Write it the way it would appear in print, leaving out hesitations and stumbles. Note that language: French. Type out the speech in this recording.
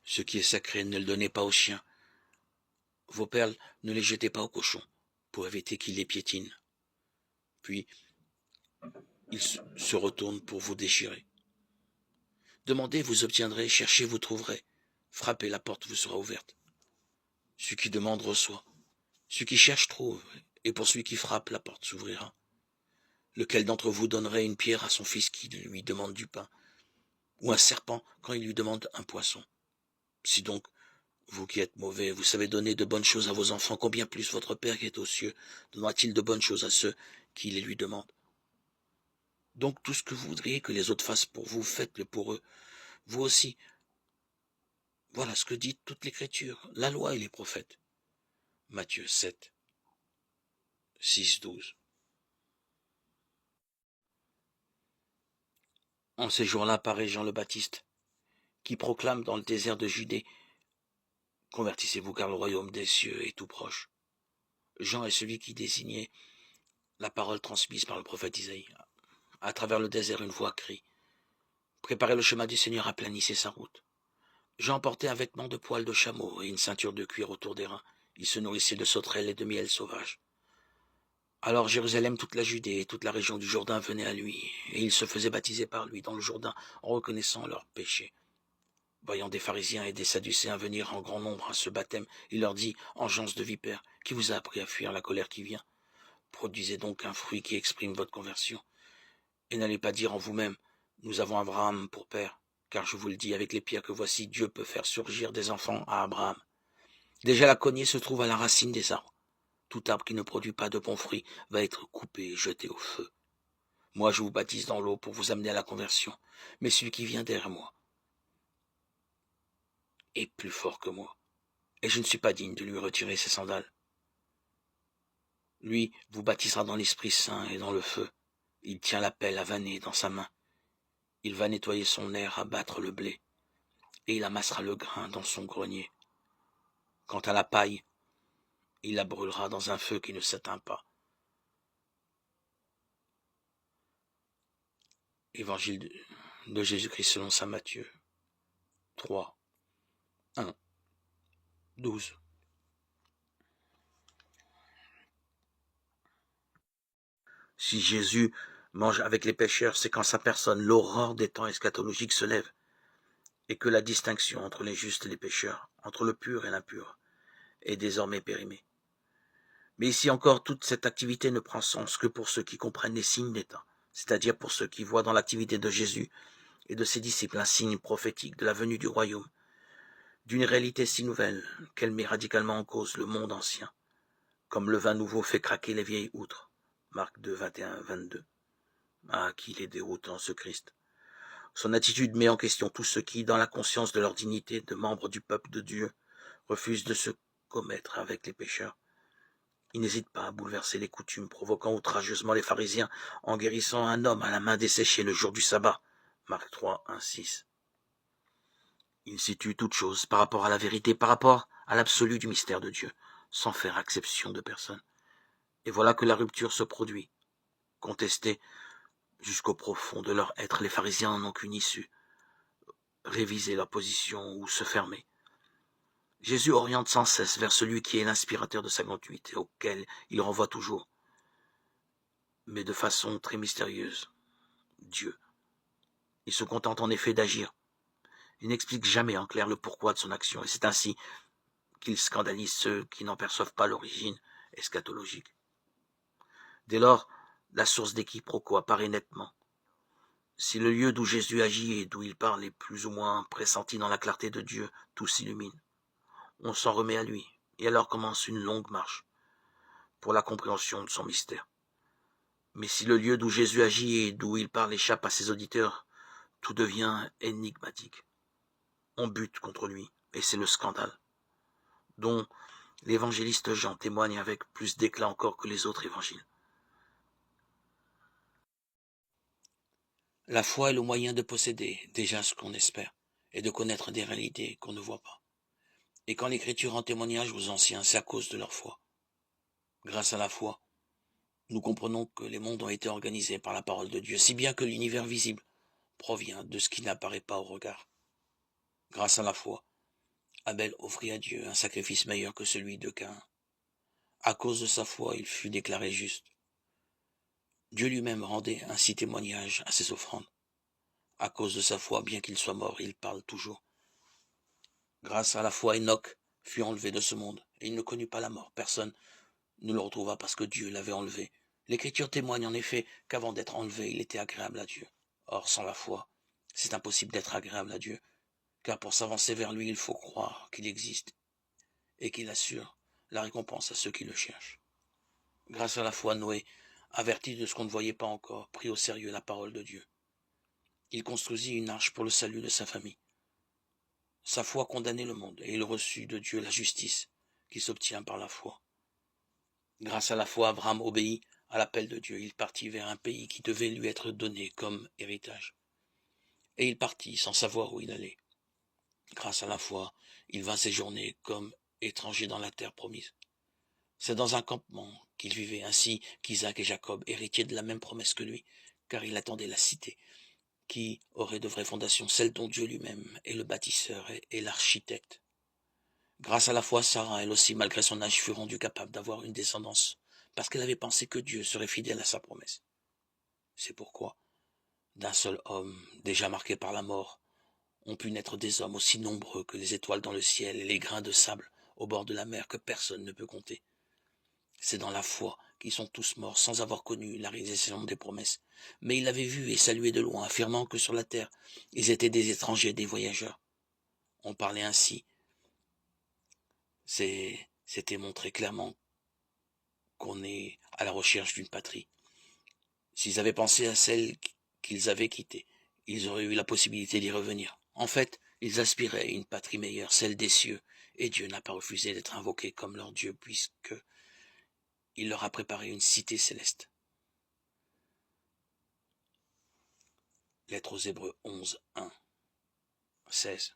Ce qui est sacré, ne le donnez pas aux chiens. Vos perles, ne les jetez pas aux cochons, pour éviter qu'ils les piétinent. Puis, il se retourne pour vous déchirer. Demandez, vous obtiendrez, cherchez, vous trouverez. Frappez, la porte vous sera ouverte. Celui qui demande reçoit. Celui qui cherche trouve, et pour celui qui frappe, la porte s'ouvrira. Lequel d'entre vous donnerait une pierre à son fils qui lui demande du pain, ou un serpent quand il lui demande un poisson? Si donc, vous qui êtes mauvais, vous savez donner de bonnes choses à vos enfants, combien plus votre Père qui est aux cieux donnera-t-il de bonnes choses à ceux qui les lui demandent? Donc tout ce que vous voudriez que les autres fassent pour vous, faites-le pour eux. Vous aussi. Voilà ce que dit toute l'Écriture, la loi et les prophètes. Matthieu 7, 6, 12. En ces jours-là paraît Jean le Baptiste, qui proclame dans le désert de Judée: convertissez-vous car le royaume des cieux est tout proche. Jean est celui qui désignait la parole transmise par le prophète Isaïe. À travers le désert, une voix crie: préparez le chemin du Seigneur, aplanissez sa route. Jean portait un vêtement de poil de chameau et une ceinture de cuir autour des reins. Il se nourrissait de sauterelles et de miel sauvage. Alors Jérusalem, toute la Judée et toute la région du Jourdain venaient à lui, et ils se faisaient baptiser par lui dans le Jourdain en reconnaissant leurs péchés. Voyant des pharisiens et des sadducéens venir en grand nombre à ce baptême, il leur dit: engeance de vipères, qui vous a appris à fuir la colère qui vient? Produisez donc un fruit qui exprime votre conversion. Et n'allez pas dire en vous-même: nous avons Abraham pour père, car je vous le dis avec les pierres que voici, Dieu peut faire surgir des enfants à Abraham. Déjà la cognée se trouve à la racine des arbres. Tout arbre qui ne produit pas de bons fruits va être coupé et jeté au feu. Moi je vous baptise dans l'eau pour vous amener à la conversion, mais celui qui vient derrière moi est plus fort que moi, et je ne suis pas digne de lui retirer ses sandales. Lui vous baptisera dans l'Esprit Saint et dans le feu. Il tient la pelle avanée dans sa main. Il va nettoyer son aire, abattre le blé, et il amassera le grain dans son grenier. Quant à la paille, il la brûlera dans un feu qui ne s'éteint pas. Évangile de Jésus-Christ selon saint Matthieu 3, 1, 12. Si Jésus mange avec les pécheurs, c'est qu'en sa personne, l'aurore des temps eschatologiques se lève, et que la distinction entre les justes et les pécheurs, entre le pur et l'impur, est désormais périmée. Mais ici encore, toute cette activité ne prend sens que pour ceux qui comprennent les signes des temps, c'est-à-dire pour ceux qui voient dans l'activité de Jésus et de ses disciples un signe prophétique de la venue du royaume, d'une réalité si nouvelle qu'elle met radicalement en cause le monde ancien, comme le vin nouveau fait craquer les vieilles outres. Marc 2, 21, 22. Ah, qu'il est déroutant ce Christ. Son attitude met en question tous ceux qui, dans la conscience de leur dignité de membres du peuple de Dieu, refusent de se commettre avec les pécheurs. Il n'hésite pas à bouleverser les coutumes, provoquant outrageusement les pharisiens en guérissant un homme à la main desséchée le jour du sabbat. Marc 3, 1, 6. Il situe toute chose par rapport à la vérité, par rapport à l'absolu du mystère de Dieu, sans faire exception de personne. Et voilà que la rupture se produit. Contestés jusqu'au profond de leur être, les pharisiens n'ont qu'une issue: réviser leur position ou se fermer. Jésus oriente sans cesse vers celui qui est l'inspirateur de sa gratuité, auquel il renvoie toujours, mais de façon très mystérieuse: Dieu. Il se contente en effet d'agir. Il n'explique jamais en clair le pourquoi de son action, et c'est ainsi qu'il scandalise ceux qui n'en perçoivent pas l'origine eschatologique. Dès lors, la source des quiproquos apparaît nettement. Si le lieu d'où Jésus agit et d'où il parle est plus ou moins pressenti dans la clarté de Dieu, tout s'illumine. On s'en remet à lui, et alors commence une longue marche pour la compréhension de son mystère. Mais si le lieu d'où Jésus agit et d'où il parle échappe à ses auditeurs, tout devient énigmatique. On bute contre lui, et c'est le scandale, dont l'évangéliste Jean témoigne avec plus d'éclat encore que les autres évangiles. La foi est le moyen de posséder déjà ce qu'on espère, et de connaître des réalités qu'on ne voit pas. Et quand l'Écriture rend témoignage aux anciens, c'est à cause de leur foi. Grâce à la foi, nous comprenons que les mondes ont été organisés par la parole de Dieu, si bien que l'univers visible provient de ce qui n'apparaît pas au regard. Grâce à la foi, Abel offrit à Dieu un sacrifice meilleur que celui de Caïn. À cause de sa foi, il fut déclaré juste. Dieu lui-même rendait ainsi témoignage à ses offrandes. À cause de sa foi, bien qu'il soit mort, il parle toujours. Grâce à la foi, Enoch fut enlevé de ce monde, et il ne connut pas la mort. Personne ne le retrouva parce que Dieu l'avait enlevé. L'Écriture témoigne en effet qu'avant d'être enlevé, il était agréable à Dieu. Or, sans la foi, c'est impossible d'être agréable à Dieu, car pour s'avancer vers lui, il faut croire qu'il existe et qu'il assure la récompense à ceux qui le cherchent. Grâce à la foi, Noé, averti de ce qu'on ne voyait pas encore, prit au sérieux la parole de Dieu. Il construisit une arche pour le salut de sa famille. Sa foi condamnait le monde, et il reçut de Dieu la justice qui s'obtient par la foi. Grâce à la foi, Abraham obéit à l'appel de Dieu. Il partit vers un pays qui devait lui être donné comme héritage. Et il partit sans savoir où il allait. Grâce à la foi, il vint séjourner comme étranger dans la terre promise. C'est dans un campement qu'il vivait, ainsi qu'Isaac et Jacob, héritiers de la même promesse que lui, car il attendait la cité, qui aurait de vraies fondations, celle dont Dieu lui-même est le bâtisseur et l'architecte. Grâce à la foi, Sarah, elle aussi, malgré son âge, fut rendue capable d'avoir une descendance, parce qu'elle avait pensé que Dieu serait fidèle à sa promesse. C'est pourquoi, d'un seul homme, déjà marqué par la mort, ont pu naître des hommes aussi nombreux que les étoiles dans le ciel et les grains de sable au bord de la mer que personne ne peut compter. C'est dans la foi qu'ils sont tous morts sans avoir connu la réalisation des promesses. Mais ils l'avaient vu et salué de loin, affirmant que sur la terre, ils étaient des étrangers, des voyageurs. On parlait ainsi. C'était montré clairement qu'on est à la recherche d'une patrie. S'ils avaient pensé à celle qu'ils avaient quittée, ils auraient eu la possibilité d'y revenir. En fait, ils aspiraient à une patrie meilleure, celle des cieux, et Dieu n'a pas refusé d'être invoqué comme leur Dieu, puisque il leur a préparé une cité céleste. Lettre aux Hébreux 11, 1, 16.